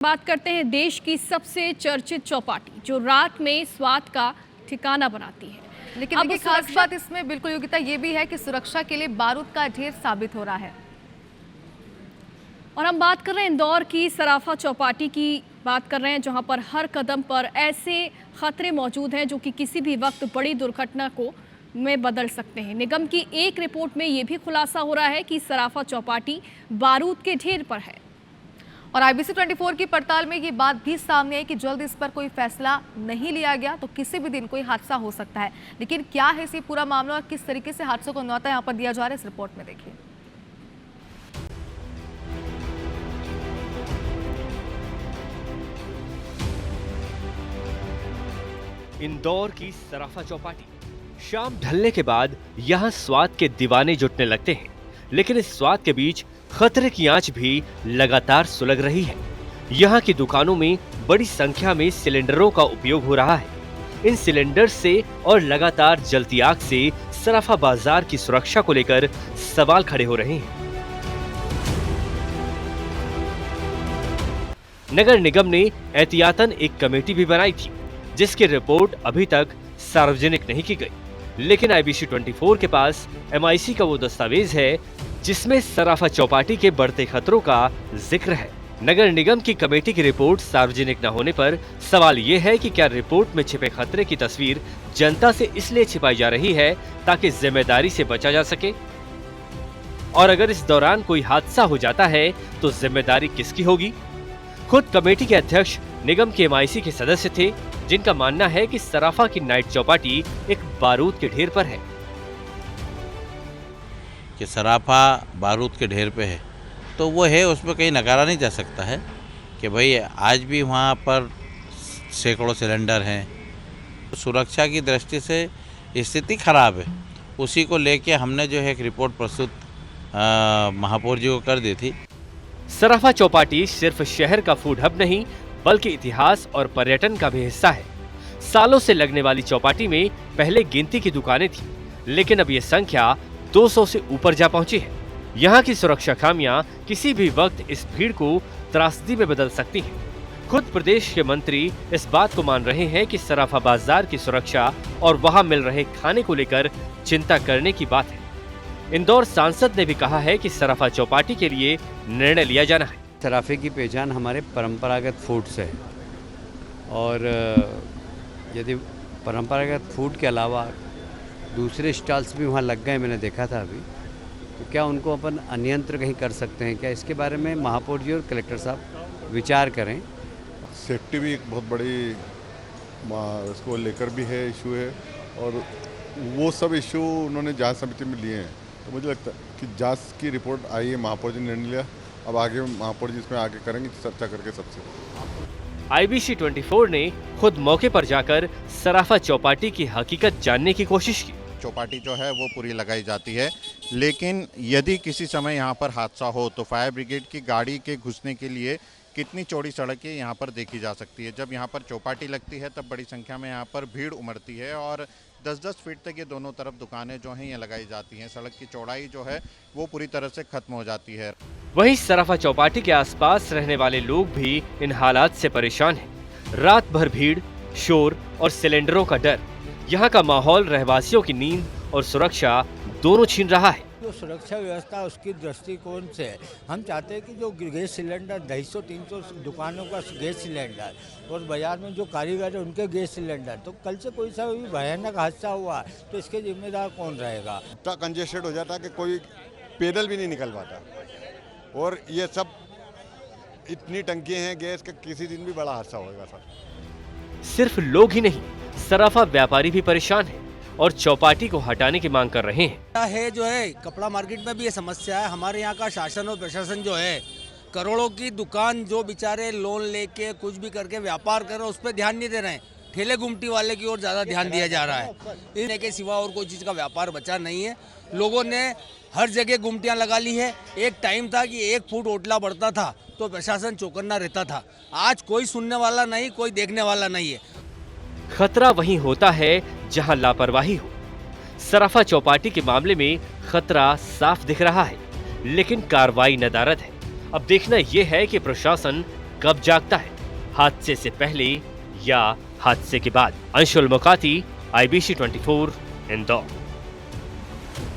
बात करते हैं देश की सबसे चर्चित चौपाटी जो रात में स्वाद का ठिकाना बनाती है। लेकिन अब देखिए खास बात इसमें बिल्कुल योगिता ये भी है कि सुरक्षा के लिए बारूद का ढेर साबित हो रहा है। और हम बात कर रहे हैं इंदौर की सराफा चौपाटी की बात कर रहे हैं, जहां पर हर कदम पर ऐसे खतरे मौजूद हैं जो कि किसी भी वक्त बड़ी दुर्घटना को में बदल सकते हैं। निगम की एक रिपोर्ट में ये भी खुलासा हो रहा है कि सराफा चौपाटी बारूद के ढेर पर है। और IBC 24 की पड़ताल में ये बात भी सामने आई कि जल्द इस पर कोई फैसला नहीं लिया गया तो किसी भी दिन कोई हादसा हो सकता है। लेकिन क्या है इसी पूरा मामला और किस तरीके से हादसों को न्योता यहाँ पर दिया जा रहा है, इस रिपोर्ट में देखिए। इंदौर की सराफा चौपाटी। शाम ढलने के बाद यहाँ स्वाद के दीवाने जुटने लगते हैं, लेकिन इस स्वाद के बीच खतरे की आंच भी लगातार सुलग रही है। यहाँ की दुकानों में बड़ी संख्या में सिलेंडरों का उपयोग हो रहा है। इन सिलेंडर से और लगातार जलती आग से सराफा बाजार की सुरक्षा को लेकर सवाल खड़े हो रहे हैं। नगर निगम ने एहतियातन एक कमेटी भी बनाई थी, जिसकी रिपोर्ट अभी तक सार्वजनिक नहीं की गई। लेकिन IBC 24 के पास MIC का वो दस्तावेज है जिसमें सराफा चौपाटी के बढ़ते खतरों का जिक्र है। नगर निगम की कमेटी की रिपोर्ट सार्वजनिक न होने पर सवाल ये है कि क्या रिपोर्ट में छिपे खतरे की तस्वीर जनता से इसलिए छिपाई जा रही है ताकि जिम्मेदारी से बचा जा सके, और अगर इस दौरान कोई हादसा हो जाता है तो जिम्मेदारी किसकी होगी। खुद कमेटी के अध्यक्ष निगम के MIC के सदस्य थे, जिनका मानना है कि सराफा की नाइट चौपाटी एक बारूद के ढेर पर है। कि सराफा बारूद के ढेर पे है तो वो है, उसमें कहीं नकारा नहीं जा सकता है कि भाई आज भी वहाँ पर सैकड़ों सिलेंडर हैं। सुरक्षा की दृष्टि से स्थिति खराब है, उसी को लेके हमने जो है एक रिपोर्ट प्रस्तुत महापौर जी को कर दी थी। सराफा चौपाटी सिर्फ शहर का फूड हब नहीं बल्कि इतिहास और पर्यटन का भी हिस्सा है। सालों से लगने वाली चौपाटी में पहले गिनती की दुकानें थी, लेकिन अब ये संख्या 200 से ऊपर जा पहुंची है। यहाँ की सुरक्षा खामियां किसी भी वक्त इस भीड़ को त्रासदी में बदल सकती हैं। खुद प्रदेश के मंत्री इस बात को मान रहे हैं कि सराफा बाजार की सुरक्षा और वहां मिल रहे खाने को लेकर चिंता करने की बात है। इंदौर सांसद ने भी कहा है कि सराफा चौपाटी के लिए निर्णय लिया जाना है। सराफे की पहचान हमारे परंपरागत फूड से है, और यदि परंपरागत फूड के अलावा दूसरे स्टॉल्स भी वहाँ लग गए, मैंने देखा था अभी, तो क्या उनको अपन अनियंत्र कहीं कर सकते हैं क्या? इसके बारे में महापौर जी और कलेक्टर साहब विचार करें। सेफ्टी भी एक बहुत बड़ी इसको लेकर भी है, इशू है, और वो सब इशू उन्होंने जांच समिति में लिए हैं। तो मुझे लगता है कि जांच की रिपोर्ट आई है, महापौर जी ने निर्णय लिया, अब आगे महापौर जी इसमें आगे करेंगे चर्चा करके सबसे। IBC 24 ने खुद मौके पर जाकर सराफा चौपाटी की हकीकत जानने की कोशिश की। चौपाटी जो है वो पूरी लगाई जाती है, लेकिन यदि किसी समय यहाँ पर हादसा हो तो फायर ब्रिगेड की गाड़ी के घुसने के लिए कितनी चौड़ी सड़कें यहाँ पर देखी जा सकती है। जब यहाँ पर चौपाटी लगती है तब बड़ी संख्या में यहाँ पर भीड़ उमड़ती है और 10-10 फीट तक ये दोनों तरफ दुकानें जो हैं ये लगाई जाती हैं। सड़क की चौड़ाई जो है वो पूरी तरह से खत्म हो जाती है। वहीं सराफा चौपाटी के आसपास रहने वाले लोग भी इन हालात से परेशान हैं। रात भर भीड़, शोर और सिलेंडरों का डर यहाँ का माहौल रहवासियों की नींद और सुरक्षा दोनों छीन रहा है। जो सुरक्षा व्यवस्था उसकी दृष्टिकोण से हम चाहते हैं कि जो गैस सिलेंडर 250-300 दुकानों का गैस सिलेंडर और बाजार में जो कारीगर है उनके गैस सिलेंडर, तो कल से कोई सा भी भयानक हादसा हुआ तो इसके जिम्मेदार कौन रहेगा? इतना कंजेस्टेड हो जाता है कि कोई पैदल भी नहीं निकल पाता, और ये सब इतनी टंकियाँ हैं गैस का, किसी दिन भी बड़ा हादसा होगा सर। सिर्फ लोग ही नहीं, सराफा व्यापारी भी परेशान हैं और चौपाटी को हटाने की मांग कर रहे हैं। है जो है कपड़ा मार्केट में भी ये समस्या है। हमारे यहाँ का शासन और प्रशासन जो है करोड़ों की दुकान जो बेचारे लोन लेके कुछ भी करके व्यापार कर रहे हैं उस पर ध्यान नहीं दे रहे हैं। ठेले गुमटी वाले की ओर ज्यादा ध्यान दिया जा रहा है। इन्हें के सिवा और कोई चीज का व्यापार बचा नहीं है। लोगों ने हर जगह गुमटियां लगा ली है। एक टाइम था कि 1 फुट ओटला बढ़ता था तो प्रशासन चौकन्ना रहता था। आज कोई सुनने वाला नहीं, कोई देखने वाला नहीं है। खतरा वहीं होता है जहां लापरवाही हो। सराफा चौपाटी के मामले में खतरा साफ दिख रहा है, लेकिन कार्रवाई नदारद है। अब देखना यह है कि प्रशासन कब जागता है, हादसे से पहले या हादसे के बाद। अंशुल मुकाती, IBC 24, इंदौर।